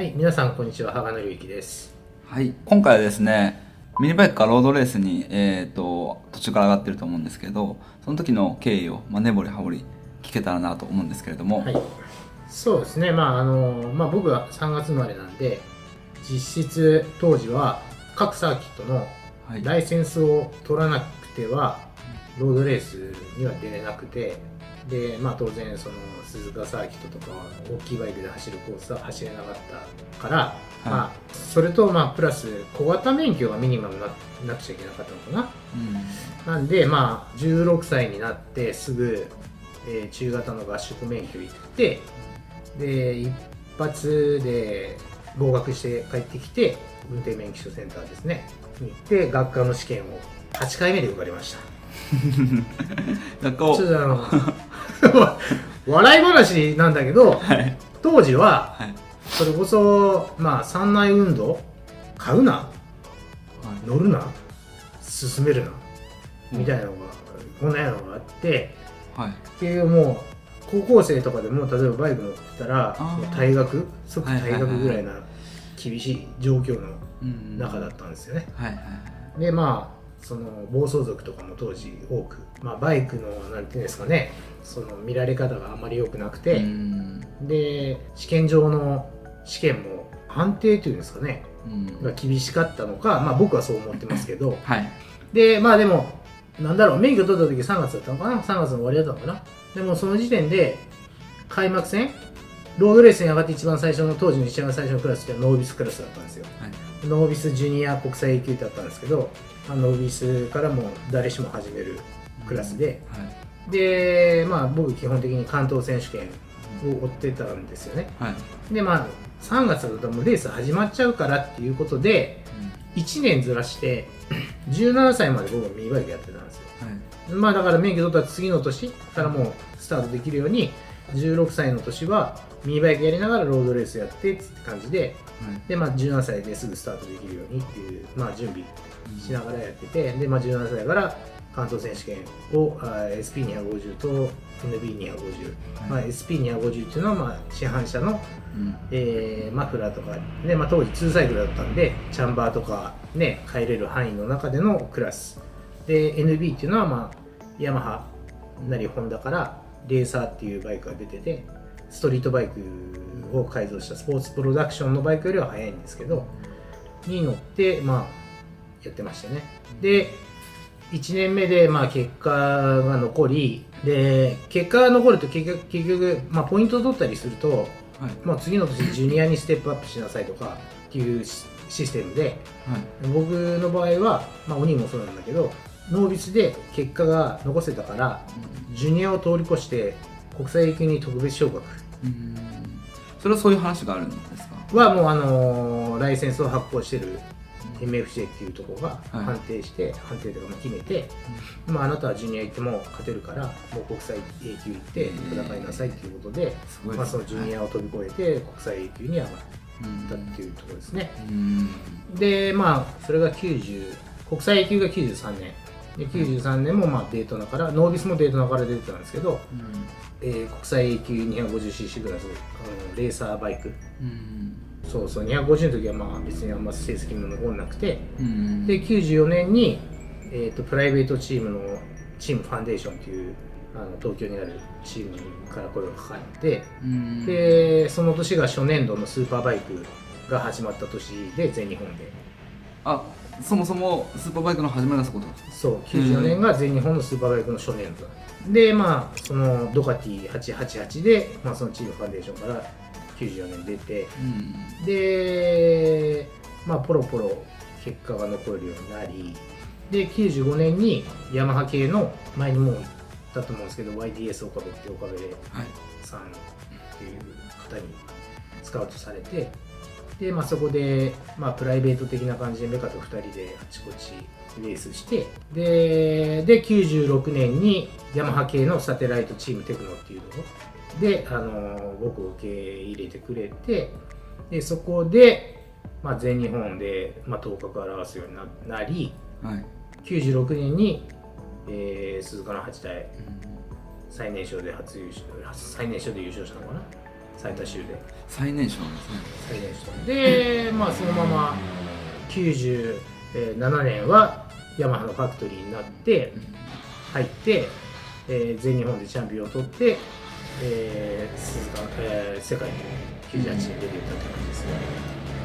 はい、皆さんこんにちは、羽賀紀之です。はい、今回はですね、ミニバイクからロードレースに、途中から上がってると思うんですけど、その時の経緯を、根掘り葉掘り聞けたらなと思うんですけれども。はい、そうですね、僕は3月生まれなんで、実質当時は各サーキットのライセンスを取らなくては、ロードレースには出れなくて、で、当然その鈴鹿サーキットとかは大きいバイクで走るコースは走れなかったから、それとプラス小型免許がミニマムなくちゃいけなかったのかな、なんで16歳になってすぐ、中型の合宿免許行って、で一発で合格して帰ってきて運転免許証センターですねに行って学科の試験を8回目で受かりました。ちょっと笑い話なんだけど、当時はそれこそ三内運動買うな、乗るな、進めるなみたいなのがこんなようなのがあって、っていうもう高校生とかでも例えばバイク乗ってたら退学即退学ぐらいな厳しい状況の中だったんですよね。でその暴走族とかも当時多く、バイクのなんていうんですかね、その見られ方があまり良くなくて、で試験場の試験も判定というんですかね、が厳しかったのか、僕はそう思ってますけど、ででもなんだろう、免許取った時3月だったのかな、3月の終わりだったのかな。でもその時点で開幕戦ロードレースに上がって一番最初の当時の一番最初のクラスってノービスクラスだったんですよ。ノービスジュニア国際 A 級だったんですけど、ノービスからも誰しも始めるクラスで、で僕基本的に関東選手権を追ってたんですよね。で3月だともうレース始まっちゃうからっていうことで、1年ずらして17歳まで僕はミニバイクやってたんですよ。だから免許取った次の年からもうスタートできるように、16歳の年はミニバイクやりながらロードレースやってって感じで、で17歳ですぐスタートできるようにっていう、準備しながらやってて、で17歳から関東選手権をSP250 と NB250、SP250 っていうのは市販車の、マフラーとかで、当時2サイクルだったんでチャンバーとかね帰れる範囲の中でのクラスで、 NB っていうのはヤマハなりホンダからレーサーっていうバイクが出てて、ストリートバイクを改造したスポーツプロダクションのバイクよりは速いんですけどに乗ってやってましたね。で1年目で結果が残り、で結果が残ると結局ポイントを取ったりすると、次の年ジュニアにステップアップしなさいとかっていうシステムで、僕の場合はお兄もそうなんだけどノービスで結果が残せたから、ジュニアを通り越して国際 A 級に特別昇格。それはそういう話があるんですか？はもうライセンスを発行してる MFJ っていうところが判定して、判定というか決めて、あなたはジュニア行っても勝てるからもう国際 A 級行って戦いなさいっていうことで、そのジュニアを飛び越えて国際 A 級に上がったっていうところですね。でそれが90、国際 A 級が93年で、93年もデートナからノービスもデートナから出てたんですけど、国際 A 級 250cc クラスレーサーバイク、そう250の時は別にあんま成績も残んなくて、で94年に、プライベートチームのチームファンデーションという東京にあるチームから声がかかって、でその年が初年度のスーパーバイクが始まった年で全日本で、そもそもスーパーバイクの始まりのことそう94年が全日本のスーパーバイクの初年度で、そのドカティ888で、そのチームファンデーションから94年出て、でポロポロ結果が残るようになり、で95年にヤマハ系の前にも言ったと思うんですけど YDS 岡部って岡部さんっていう方にスカウトされて、でそこでプライベート的な感じでメカと2人であちこちレースして、で96年にヤマハ系のサテライトチームテクノっていうところで僕を受け入れてくれて、でそこで、全日本で、頭角を現すようになり、96年に、鈴鹿の8代最年少で優勝したのかな、最多週で最年少ですね。最年少で、まあそのまま97年はヤマハのファクトリーになって入って、全日本でチャンピオンを取って、世界の98年デビューだった感じですね。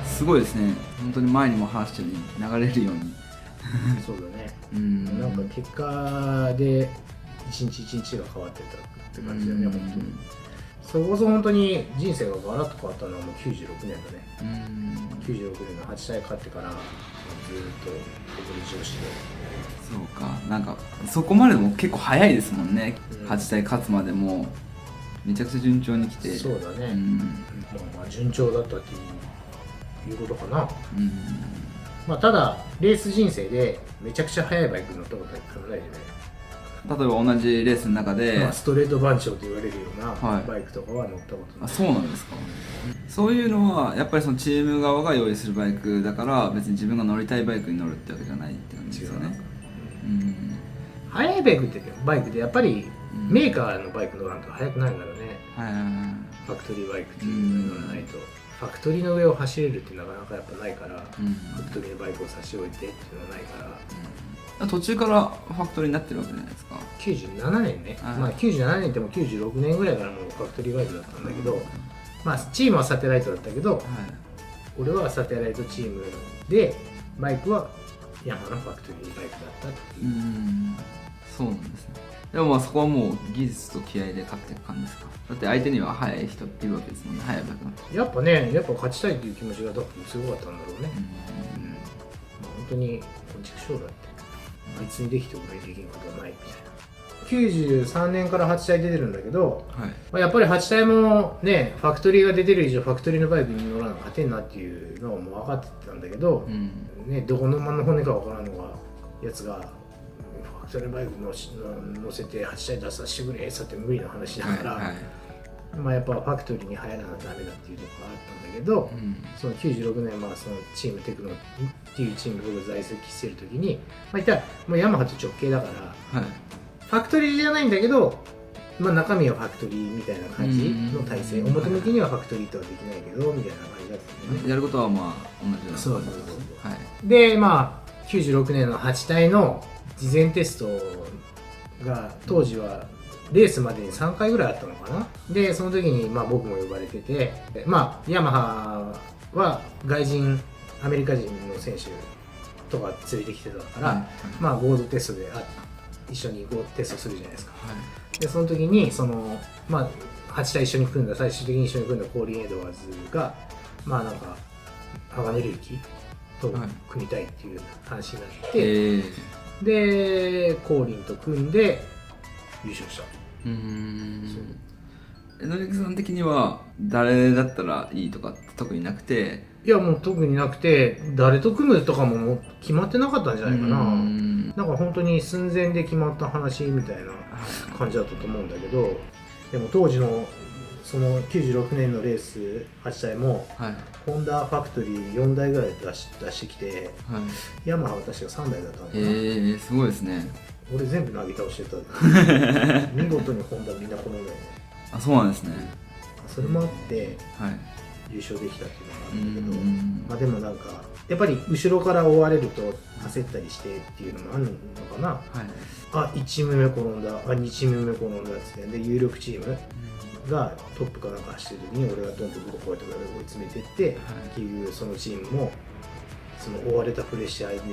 すごいですね。本当に前にも話したように流れるようにそうだね。なんか結果で一日一日が変わってたって感じだよね、本当に。それこそ本当に人生がガラッと変わったのはもう96年だね。96年の8体勝ってからずっと小堀上司で。そうか、なんかそこまでも結構早いですもんね。8体勝つまでもめちゃくちゃ順調に来て。そうだね。まあ順調だったっていうことかな。まあただレース人生でめちゃくちゃ速いバイクに乗ったことは一回もないよね。例えば同じレースの中で、まあ、ストレート番長と言われるようなバイクとかは乗ったことない。あ、そうなんですか。そういうのはやっぱりそのチーム側が用意するバイクだから別に自分が乗りたいバイクに乗るってわけじゃないって感じですよね。速いバイクってバイクでやっぱりメーカーのバイク乗らんと速くないからね。ファクトリーバイクっていうのがないと、ファクトリーの上を走れるってなかなかやっぱないから、ファクトリーのバイクを差し置いてっていうのはないから。途中からファクトリーになってるわけじゃないですか。97年ね、まあ97年でも96年ぐらいからもうファクトリーバイクだったんだけど、まあチームはサテライトだったけど、俺はサテライトチームでバイクはヤマハのファクトリーバイクだったっていう。そうなんですね。でもまあそこはもう技術と気合で勝っていく感じですか。だって相手には速い人っているわけですもんね。速いバイクなんてやっぱね、やっぱ勝ちたいっていう気持ちが多分すごかったんだろうね。まあ本当にこんちくしょうだってあいつにできて俺にできることはないみたいな。93年から8体出てるんだけど、まあ、やっぱり8体もねファクトリーが出てる以上ファクトリーのバイクに乗らな勝てんなっていうのはもう分かってたんだけど、ね、どこの馬の骨か分からんのがやつがファクトリーバイク乗せて8体出させてくれさって無理な話だから、まあやっぱファクトリーに入らなきゃダメだっていうところがあったんだけど、その96年、まあ、そのチームテクノっていうチーム僕が在籍してる時に、まあ、言ったらもうヤマハと直系だから、ファクトリーじゃないんだけど、まあ、中身はファクトリーみたいな感じの体制、表向きにはファクトリーとはできないけどみたいな感じだったんで、ね、やることはまあ同じような。そうでまあ96年の8体の事前テストが当時はレースまでに3回ぐらいあったのかな。でその時にまあ僕も呼ばれてて、まあヤマハは外人アメリカ人の選手とか連れてきてたから、まあ合同テストで一緒にテストするじゃないですか。でその時にそのまあ8体一緒に組んだ最終的に一緒に組んだコーリン・エドワーズがまあなんか鋼隆起と組みたいっていう話になって、でコーリンと組んで優勝した。野木さん的には誰だったらいいとか特になくて。いやもう特になくて、誰と組むとかももう決まってなかったんじゃないかな。なんか本当に寸前で決まった話みたいな感じだったと思うんだけど、でも当時のその96年のレース8台も、ホンダファクトリー4台ぐらい出してきて、ヤマハは確か3台だったのかな。すごいですね。俺全部投げ倒してた。見事にホンダみんなこのぐらいね。あ、そうなんですね。それもあって、優勝できたっていうのがあるんだけど、まあでもなんかやっぱり後ろから追われると焦ったりしてっていうのもあるのかな。あ、1チーム目転んだ、あ、2チーム目転んだってで有力チームがトップかなんか走ってる時に俺がどんどんこうやって追い詰めていって、結局そのチームもその追われたプレッシャー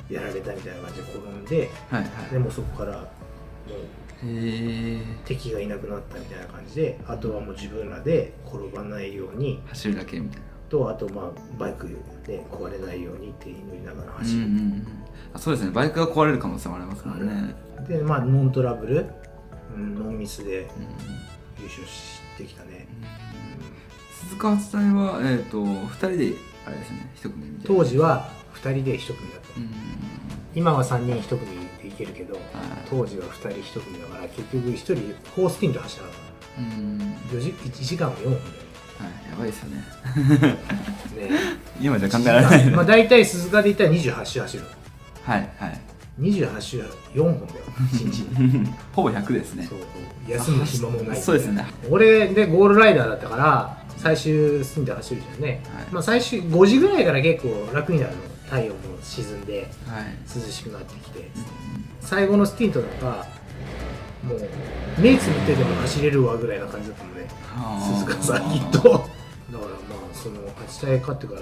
でやられたみたいな感じで転んで、でもそこからもう敵がいなくなったみたいな感じで、あとはもう自分らで転ばないように走るだけみたいなと、あとまあバイクで壊れないようにって祈りながら走る。そうですね、バイクが壊れる可能性もありますからね。でまあノントラブル、ノンミスで優勝してきたね。鈴鹿八代は2人であれですね、1組みたいな。当時は2人で1組だった。今は3人1組でいけるけど、当時は2人1組だから結局1人4スピンで走ったの。1時間4分だよね。やばいですよね。ね、今じゃ考えられない。まあ大体鈴鹿で言ったら28周走る。28週4本だよ1日ほぼ100ですね。そう休む暇もない。そうですね。俺でゴールライダーだったから最終スンで走るじゃんね、はい、まあ最終5時ぐらいから結構楽になるの。太陽も沈んで涼しくなってきて、最後のスティントなんかもう目つぶってでも走れるわぐらいな感じだったもんね、鈴鹿サーキットだからまあその8体勝ってから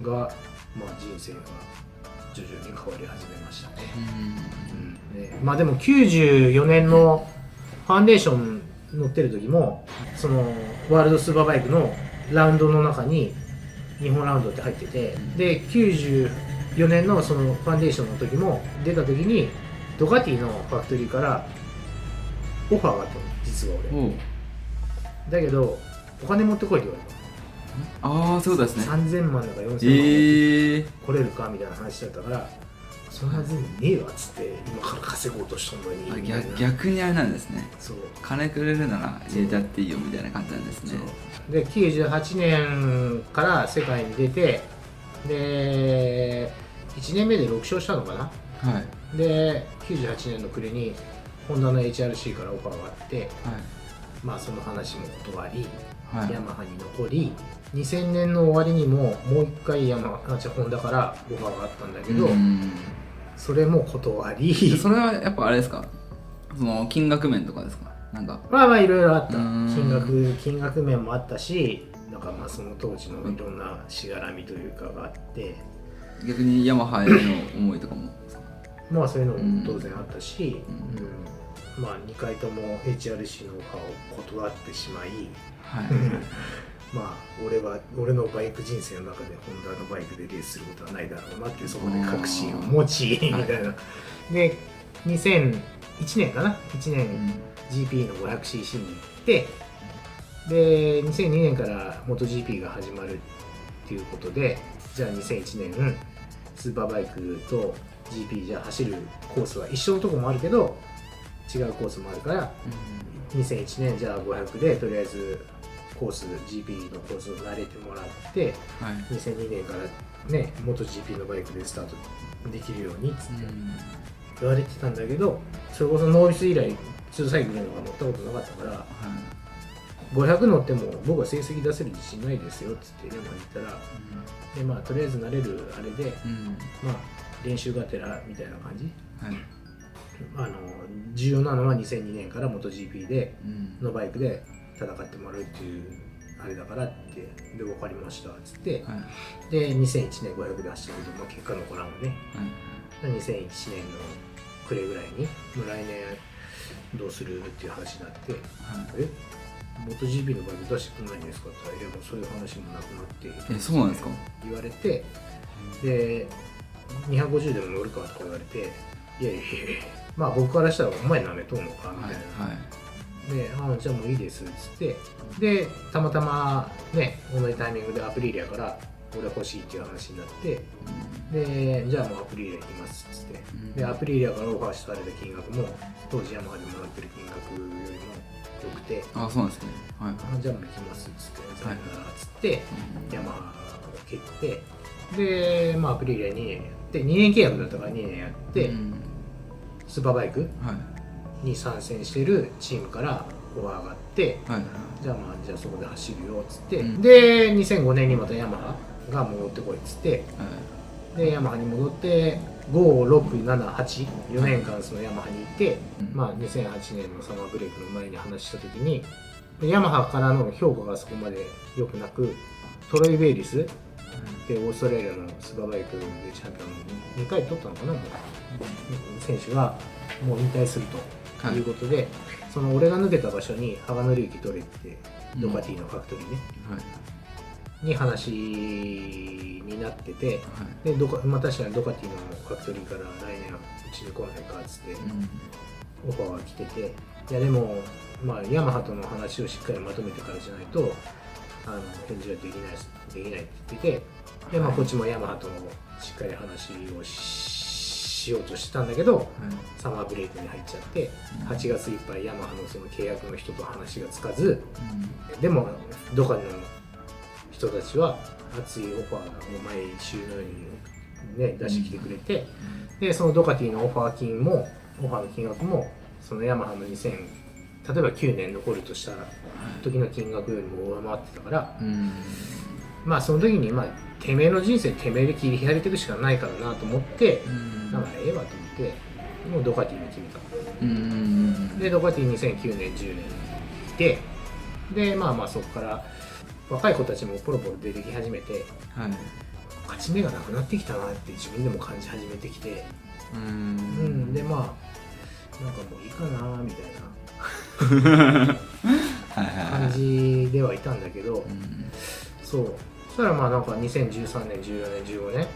が、まあ、人生が徐々に変わり始めましたね。ね、まあでも94年のファンデーション乗ってる時もそのワールドスーパーバイクのラウンドの中に日本ラウンドって入ってて、で94年のそのファンデーションの時も出た時にドカティのファクトリーからオファーがあったの実は俺。だけどお金持ってこいって言われた。ああそういうことですね。3000万だか4000万来れるかみたいな話だったから、そんな全然ねえわっつって、今から稼ごうとしたのに。逆にあれなんですね。そう金くれるなら入れちゃっていいよみたいな感じなんですね。で98年から世界に出て、で1年目で6勝したのかな。はい、で98年の暮れにホンダの HRC からオファーがあって、はい、まあその話も断り、はい、ヤマハに残り、2000年の終わりにももう一回ホンダからオファーがあったんだけど、それも断り。それはやっぱあれですか、その金額面とかですか。なんかまあまあいろいろあった。金額面もあったし、なんかまあその当時のいろんなしがらみというかがあって、逆にヤマハへの思いとかもまあそういうのも当然あったし、まあ2回とも HRC のオファーを断ってしまい、はい、まあ俺のバイク人生の中でホンダのバイクでレースすることはないだろうなってそこで確信を持ちみたいな。で2001年かな、1年 GP の 500cc に行って、で2002年から MotoGP が始まるっていうことで、じゃあ2001年スーパーバイクと GP じゃあ走るコースは一緒のとこもあるけど違うコースもあるから、2001年じゃあ500でとりあえずコース GP のコースを慣れてもらって、はい、2002年からね MotoGP のバイクでスタートできるようにっつって言われてたんだけど、それこそノービス以来2サイクルのが乗ったことなかったから、はい、500乗っても僕は成績出せる自信ないですよっつってヤマハに言ったら、でまあとりあえず慣れるあれで、まあ練習がてらみたいな感じ、はい、重要なのは2002年から MotoGP でのバイクで戦ってもらうっていうあれだからって、で分かりましたっつって、はい、で2001年500で走ったけど、まあ、結果残らんのね、はい、2001年の暮れぐらいにもう来年どうするっていう話になって、はい、MotoGP のバイク出してくんないんですかって言ったら、いやもうそういう話もなくなってそうなんですか言われて、で250でも乗るかとか言われて、いやいやいやまあ僕からしたらお前なめとんのかみたいな、はいはい、でじゃあもういいですっつって、でたまたまね同じタイミングでアプリリアから俺欲しいっていう話になって、でじゃあもうアプリリア行きますっつって、でアプリリアからオファーされた金額も当時ヤマハでもらってる金額よりも良くて、あそうなんですね、はい、じゃあもう行きますっつってさよならっつって、ヤマハを蹴って、でまあアプリリア2年やって2年契約だったから2年やって、スーパーバイク、に参戦してるチームからオファーがあって、はい、じゃあそこで走るよっつって、で2005年にまたヤマハが戻ってこいっつって、でヤマハに戻って56784年間そのヤマハにいて、まあ2008年のサマーブレイクの前に話した時にヤマハからの評価がそこまで良くなく、トロイ・ベイリスでオーストラリアのスーパーバイクでチャンピオン2回取ったのかな、選手がもう引退するということで、はい、その俺が抜けた場所に羽賀紀之取れってドカティのファクトリーね、はい、に話になってて、はい、でまあ、確かにドカティのファクトリーから来年うちに来ないかっつってオファーが来てて、いやでも、まあ、ヤマハとの話をしっかりまとめてからじゃないと返事はできないって言ってて、で、まあ、こっちもヤマハとしっかり話をしようとしてたんだけど、サマーブレイクに入っちゃって、8月いっぱいヤマハのその契約の人と話がつかず、でもドカの人たちは熱いオファーがもう毎週のようにね、出してきてくれて、でそのドカティのオファーの金額もそのヤマハの例えば9年残るとした時の金額よりも上回ってたから、まあその時にてめえの人生てめえで切り開いていくしかないからなと思って、だからええわと思ってもうドカティに決めた。でドカティ2009年10年いて、でまあそこから若い子たちもポロポロ出てき始めて、勝ち目がなくなってきたなって自分でも感じ始めてきて、でなんかもういいかなみたいな感じではいたんだけど、そうそしたらなんか2013年14年15年、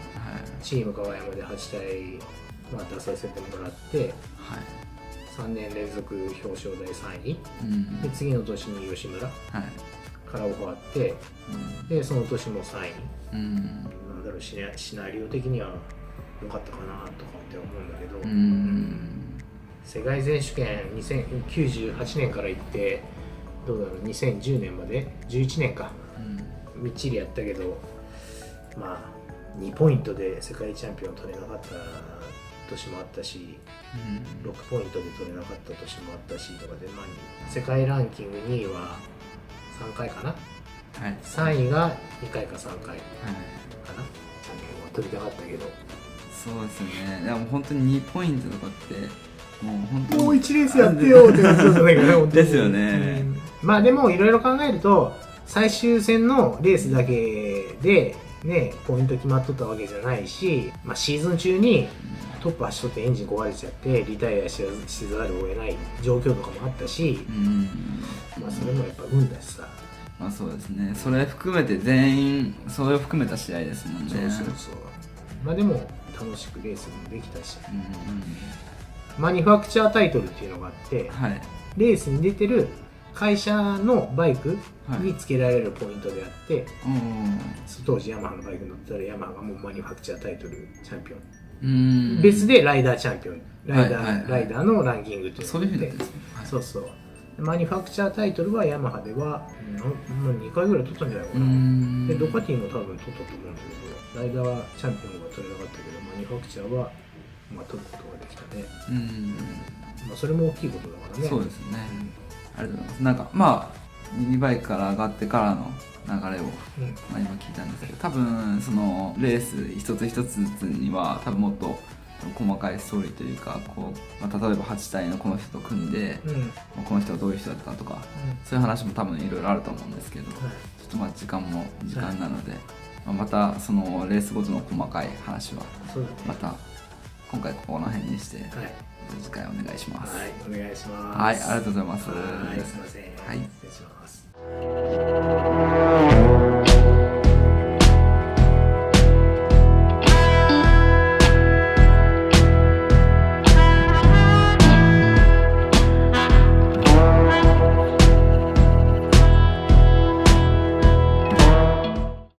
チーム川山で8体出させてもらって、3年連続表彰台3位、で次の年に吉村からオファーあって、でその年も3位、なんだろうシナリオ的には良かったかなとかって思うんだけど、世界選手権2098年から行ってどうだろう2010年まで11年か、みっちりやったけど2ポイントで世界チャンピオンを取れなかった年もあったし、6ポイントで取れなかった年もあったしとかで、世界ランキング2位は3回かな、3位が2回か3回かな、チャンピオンは取りたかったけど。そうですね。でも本当に2ポイントとかってもう本当にもう1レースやってよって感じだったんだけどですよね。でもいろいろ考えると最終戦のレースだけでねポイント決まっとったわけじゃないし、シーズン中にトップ走っとってエンジン壊れちゃってリタイアしざるを得ない状況とかもあったし、それもやっぱ運だしさ。そうですね。それ含めて全員それを含めた試合ですもんね。でも楽しくレースもできたし、マニファクチャータイトルっていうのがあって、レースに出てる会社のバイクにつけられるポイントであって、当時ヤマハのバイク乗ってたらヤマハがもうマニファクチャータイトルチャンピオン、別でライダーチャンピオン、ライダーのランキングっていうのがあって、そうマニファクチャータイトルはヤマハでは2回ぐらい取ったんじゃないかな。でドカティも多分取ったと思うんだけど、ライダーはチャンピオンが取れなかったけどマニファクチャーは取ることができたね。それも大きいことだからね。そうですね、ありがとうございます。なんかミニバイクから上がってからの流れを、今聞いたんですけど、多分そのレース一つ一つずつには多分もっと細かいストーリーというか例えば8体のこの人と組んで、この人はどういう人だったとか、そういう話も多分いろいろあると思うんですけど、ちょっと時間なので、またそのレースごとの細かい話はまた今回この辺にして、次回お願いします。お願いします。ありがとうございます。すいません。はい、失礼します。